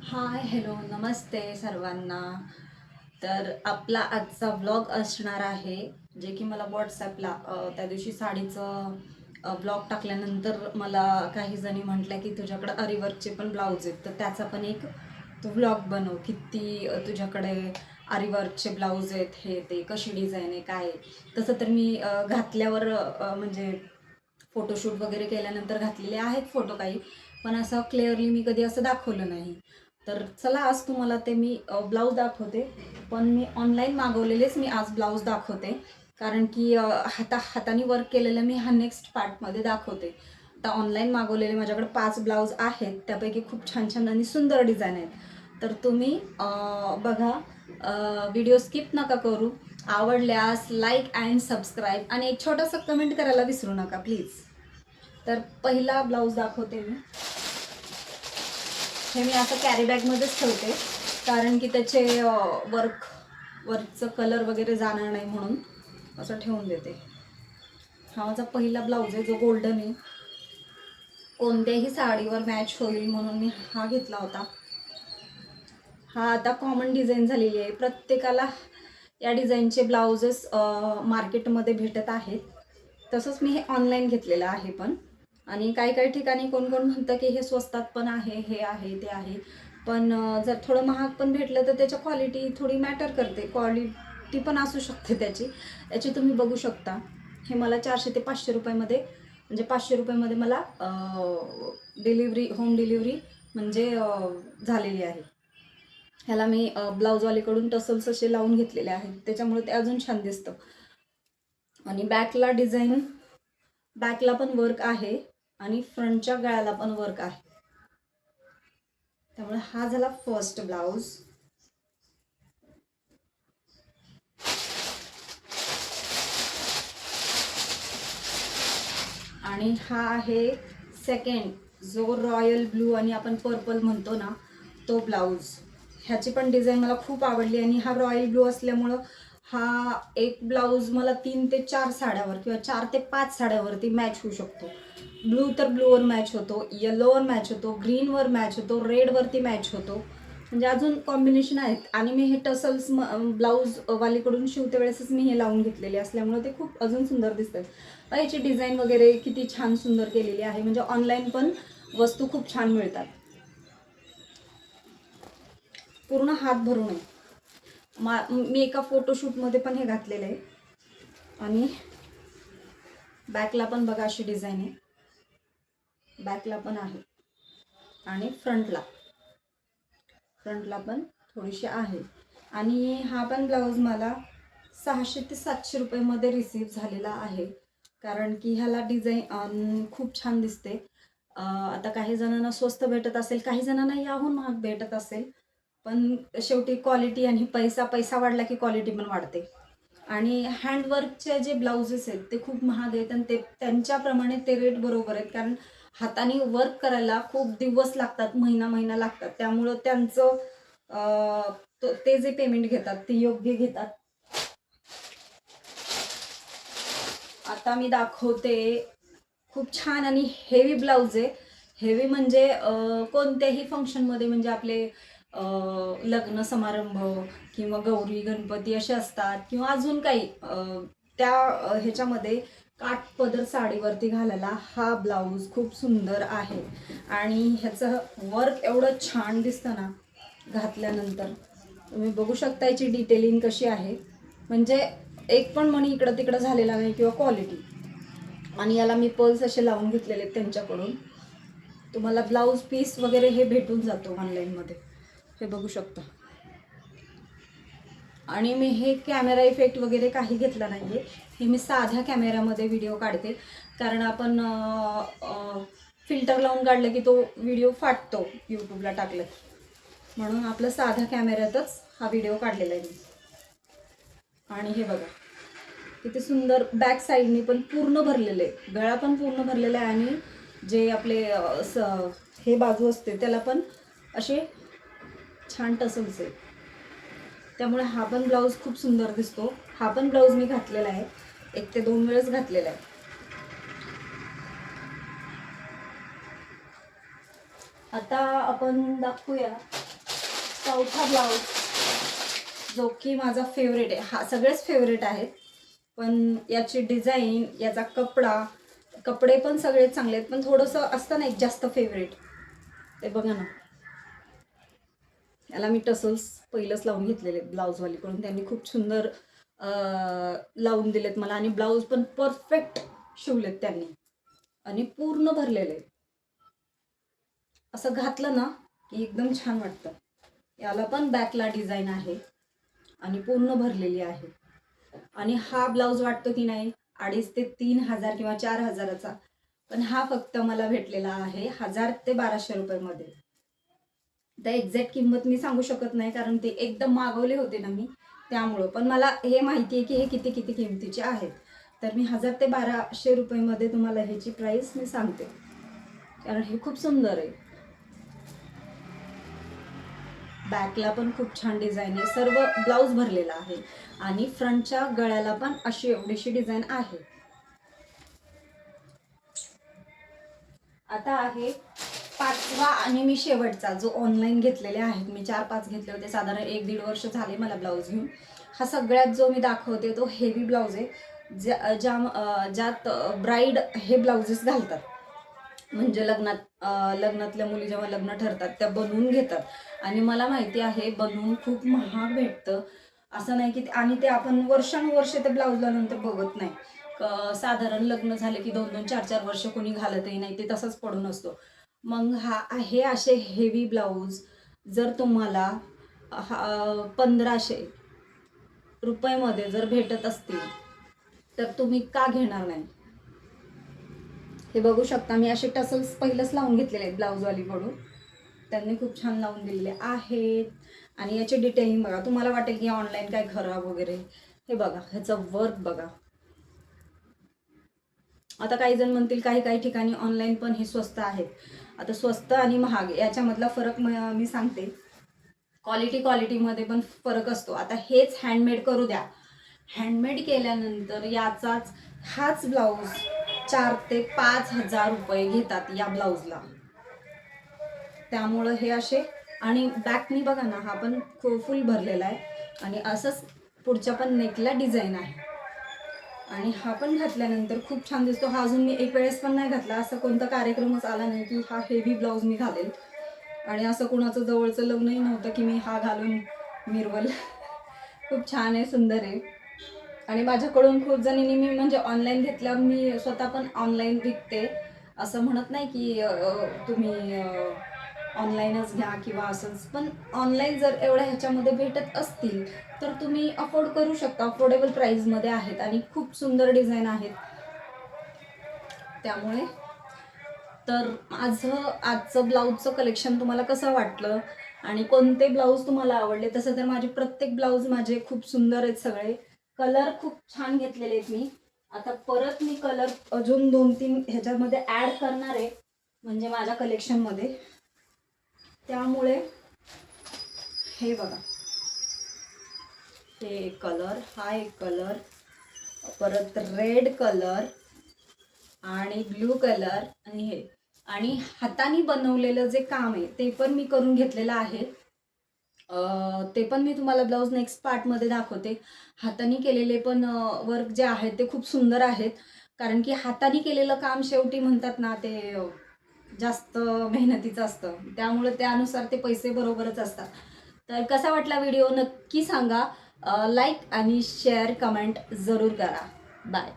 Hi hello नमस्ते सर्वांना. तर आपला आजचा ब्लॉग असणार आहे जे की मला व्हॉट्सॲपला त्या दिवशी साडीचं ब्लॉग टाकल्यानंतर मला काही जणी म्हटल्या की तुझ्याकडे अरीवर्कचे पण ब्लाऊज आहेत, तर त्याचा पण एक तू ब्लॉग बनव. किती तुझ्याकडे अरीवर्कचे ब्लाऊज आहेत, हे ते कशी डिझाईन आहे काय आहे. तसं तर मी घातल्यावर म्हणजे फोटोशूट वगैरे केल्यानंतर घातलेले आहेत फोटो काही, पण असं क्लिअरली मी कधी असं दाखवलं नाही. तर चला आज तुम्हाला ते मी ब्लाऊज दाखवते. पण मी ऑनलाईन मागवलेलेच मी आज ब्लाऊज दाखवते, कारण की हाताने वर्क केलेलं मी हा नेक्स्ट पार्टमध्ये दाखवते. आता ऑनलाईन मागवलेले माझ्याकडे 5 ब्लाऊज आहेत, त्यापैकी खूप छान छान आणि सुंदर डिझाईन आहेत. तर तुम्ही बघा, व्हिडिओ स्किप नका करू. आवडल्यास लाईक अँड सबस्क्राईब आणि एक छोटंसं कमेंट करायला विसरू नका प्लीज. तर पहिला ब्लाऊज दाखवते मी. हे मी असं कॅरी बॅगमध्येच ठेवते, कारण की त्याचे वरचं कलर वगैरे जाणार नाही म्हणून असं ठेवून देते. हा माझा पहिला ब्लाऊज आहे जो गोल्डन आहे. कोणत्याही साडीवर मॅच होईल म्हणून मी हा घेतला होता. हा आता कॉमन डिझाईन झालेली आहे, प्रत्येकाला या डिझाईनचे ब्लाउजेस मार्केटमध्ये भेटत आहेत. तसंच मी हे ऑनलाईन घेतलेलं आहे पण. आणि काही काही ठिकाणी कोण कोण म्हणतं की हे स्वस्तात पण आहे, हे आहे ते आहे. पण जर थोडं महाग पण भेटलं तर त्याच्या क्वालिटी थोडी मॅटर करते. क्वालिटी पण असू शकते त्याची. याची तुम्ही बघू शकता. हे मला 400 ते 500 रुपयामध्ये, म्हणजे 500 रुपयामध्ये मला डिलिव्हरी, होम डिलिव्हरी म्हणजे झालेली आहे. ह्याला मी ब्लाऊजवालीकडून टसल्स असे लावून घेतलेले आहेत, त्याच्यामुळे ते अजून छान दिसतं. आणि बॅकला डिझाईन, बॅकला पण वर्क आहे आणि फ्रंटच्या गळ्याला पण वर्क आहे. त्यामुळे हा झाला फर्स्ट ब्लाऊज. आणि हा आहे सेकंड, जो रॉयल ब्लू आणि आपण पर्पल म्हणतो ना, तो ब्लाऊज. ह्याची पण डिझाईन मला खूप आवडली आणि हा रॉयल ब्लू असल्यामुळं हा एक ब्लाऊज मला 3 ते 4 साड्यावर किंवा 4 ते 5 साड्यावरती मॅच होऊ शकतो. ब्लू तर ब्लूवर मॅच होतो, येलोवर मॅच होतो, ग्रीनवर मॅच होतो, रेडवरती मॅच होतो. म्हणजे अजून कॉम्बिनेशन आहेत. आणि मी हे टसल्स ब्लाऊज वालीकडून शिवते वेळेसच मी हे लावून घेतलेले असल्यामुळे ते खूप अजून सुंदर दिसतात. याची डिझाईन वगैरे किती छान सुंदर केलेली आहे. म्हणजे ऑनलाईन पण वस्तू खूप छान मिळतात. पूर्ण हात भरून आहे. मी एका फोटोशूटमध्ये पण हे घातलेलं आहे. आणि बॅकला पण बघा अशी डिझाईन आहे, बॅकला पण आहे. आणि फ्रंटला पण थोडीशी आहे. आणि हा पण ब्लाऊज मला 600 ते 700 रुपयामध्ये रिसीव्ह झालेला आहे, कारण की ह्याला डिझाईन खूप छान दिसते. आता काही जणांना स्वस्त भेटत असेल, काही जणांना याहून महाग भेटत असेल, पण शेवटी क्वालिटी आणि पैसा पैसा वाढला की क्वालिटी पण वाढते. आणि हँडवर्कचे जे ब्लाउजेस आहेत ते खूप महाग आहेत, आणि ते त्यांच्याप्रमाणे ते रेट बरोबर आहेत, कारण हाताने वर्क करायला खूप दिवस लागतात, महिना महिना लागतात. त्यामुळं त्यांचं ते जे पेमेंट घेतात ते योग्य घेतात. आता मी दाखवते खूप छान आणि हेवी ब्लाऊज आहे. हेवी म्हणजे कोणत्याही फंक्शनमध्ये, म्हणजे आपले लग्न समारंभ किंवा गौरी गणपती असे असतात, किंवा अजून काही त्या ह्याच्यामध्ये काठपदर साडीवरती घालायला हा ब्लाऊज खूप सुंदर आहे. आणि ह्याचं वर्क एवढं छान दिसतं ना घातल्यानंतर. तुम्ही बघू शकता याची डिटेलिंग कशी आहे, म्हणजे एक पण मणी इकडं तिकडं झालेला नाही किंवा क्वालिटी. आणि याला मी पर्ल्स असे लावून घेतलेले आहेत त्यांच्याकडून. तुम्हाला ब्लाऊज पीस वगैरे हे भेटून जातो ऑनलाईनमध्ये, हे बघू शकता. आणि मी हे कॅमेरा इफेक्ट वगैरे काही घेतला नाही आहे, हे मी साध्या कॅमेऱ्यामध्ये व्हिडिओ काढते. कारण आपण फिल्टर लावून काढलं की तो व्हिडिओ फाटतो यूट्यूबला टाकलं, म्हणून आपलं साध्या कॅमेऱ्यातच हा व्हिडिओ काढलेला आहे मी. आणि हे बघा किती सुंदर, बॅक साईडनी पण पूर्ण भरलेले, गळा पण पूर्ण भरलेला आहे. आणि जे आपले हे बाजू असते त्याला पण असे छान टसल्स आहे. त्यामुळे हा पण ब्लाऊज खूप सुंदर दिसतो. हा पण ब्लाऊज मी घातलेला आहे, 1 ते 2 वेळेस घातलेला आहे. आता आपण दाखवूया चौथा ब्लाऊज जो की माझा फेवरेट आहे. हा सगळेच फेवरेट आहेत, पण याची डिझाईन, याचा कपडे पण सगळे चांगले आहेत, पण थोडंसं असतं ना एक जास्त फेवरेट. ते बघा ना, याला मी टसल्स पहिलंच लावून घेतलेले आहेत ब्लाऊजवालीकडून. त्यांनी खूप सुंदर लावून दिलेत मला आणि ब्लाऊज पण परफेक्ट शिवलेत त्यांनी आणि पूर्ण भरलेले. असं घातलं ना की एकदम छान वाटतं. याला पण बॅकला डिझाईन आहे आणि पूर्ण भरलेली आहे. आणि हा ब्लाऊज वाटतो की नाही 2,500 ते 3,000 किंवा 4,000चा, पण हा फक्त मला भेटलेला आहे 1,000 ते 1,200 रुपयामध्ये. तर एक्झॅक्ट किंमत मी सांगू शकत नाही, कारण ते एकदम मागवले होते ना मी, त्यामुळं. पण मला हे माहिती आहे की हे किती किती किमतीचे आहेत. तर मी 1,000 ते 1,200 रुपयामध्ये तुम्हाला ह्याची प्राईस मी सांगते, कारण हे खूप सुंदर आहे. बॅकला पण खूप छान डिझाईन आहे. सर्व ब्लाऊज भरलेला आहे आणि फ्रंटच्या गळ्याला पण अशी एवढीशी डिझाईन आहे. आता आहे पाचवा आणि मी शेवटचा, जो ऑनलाईन घेतलेले आहेत मी. 4-5 घेतले होते, साधारण 1-1.5 वर्ष झाले मला ब्लाऊज घेऊन. हा सगळ्यात जो मी दाखवते तो हेवी ब्लाऊज आहे, ज्यात ब्राईड हे ब्लाउजेस घालतात. म्हणजे लग्नातल्या मुली जेव्हा लग्न ठरतात त्या बनवून घेतात. आणि मला माहिती आहे बनवून खूप महाग भेटतं. असं नाही की आणि ते आपण वर्षानुवर्षे ते ब्लाऊजला नंतर बघत नाही. साधारण लग्न झाले की 2-2, 4-4 वर्ष कोणी घालतही नाही, ते तसंच पडून असतो. मग हे असे हेवी ब्लाऊज जर तुम्हाला 1,500 रुपयामध्ये जर भेटत असतील तर तुम्ही का घेणार नाही. हे बघू शकता, मी असे टसल्स पहिलंच लावून घेतलेले आहेत ब्लाऊजवालीकडून. त्यांनी खूप छान लावून दिलेले आहेत. आणि याचे डिटेलिंग बघा, तुम्हाला वाटेल की ऑनलाईन काय खराब वगैरे. हे बघा, ह्याचं वर्क बघा. आता काही जण म्हणतील काही काही ठिकाणी ऑनलाईन पण हे स्वस्त आहेत. आता स्वस्त आणि महाग याच्यामधला फरक मी सांगते. क्वालिटीमध्ये पण फरक असतो. आता हेच हँडमेड करू द्या, हँडमेड केल्यानंतर हाच ब्लाऊज 4,000 ते 5,000 रुपये घेतात या ब्लाऊजला. त्यामुळं हे असे. आणि बॅकनी बघा ना, हा पण फुल भरलेला आहे आणि असंच पुढच्या पण नेकला डिझाईन आहे. आणि हा पण घातल्यानंतर खूप छान दिसतो. हा अजून मी एक वेळेस पण नाही घातला. असं कोणता कार्यक्रमच आला नाही की हा हेवी ब्लाऊज मी घालेल. आणि असं कोणाचं जवळचं लग्नही नव्हतं की मी हा घालून मिरवल. खूप छान आहे, सुंदर आहे. आणि माझ्याकडून खूप जणींनी, मी म्हणजे ऑनलाईन घेतल्यावर मी स्वतः पण ऑनलाईन विकते. असं म्हणत नाही की तुम्ही ऑनलाईनच घ्या किंवा असंच. पण ऑनलाईन जर एवढ्या ह्याच्यामध्ये भेटत असतील तर तुम्ही अफोर्ड करू शकता. अफोर्डेबल प्राईजमध्ये आहेत आणि खूप सुंदर डिझाईन आहेत. त्यामुळे तर माझं आजचं ब्लाऊजचं कलेक्शन तुम्हाला कसं वाटलं आणि कोणते ब्लाऊज तुम्हाला आवडले. तसं तर प्रत्येक ब्लाऊज माझे खूप सुंदर आहेत. सगळे कलर खूप छान घेतलेले आहेत मी. आता परत मी कलर अजून 2-3 ह्याच्यामध्ये ॲड करणार आहे, म्हणजे माझ्या कलेक्शनमध्ये. त्यामुळे हे बघा, हे एक कलर, हा एक कलर, परत रेड कलर आणि ब्लू कलर आणि हे. आणि हाताने बनवलेलं जे काम आहे ते पण मी करून घेतलेलं आहे. ते पण मी तुम्हाला ब्लाऊज नेक्स्ट पार्टमध्ये दाखवते. हाताने केलेले पण वर्क जे आहेत ते खूप सुंदर आहेत. कारण की हाताने केलेलं काम शेवटी म्हणतात ना, ते जास्त मेहनतीचं असतं. त्यामुळे त्यानुसार ते पैसे बरोबरच असतात. तर कसा वाटला व्हिडिओ नक्की सांगा. लाईक आणि शेअर कमेंट जरूर करा. बाय.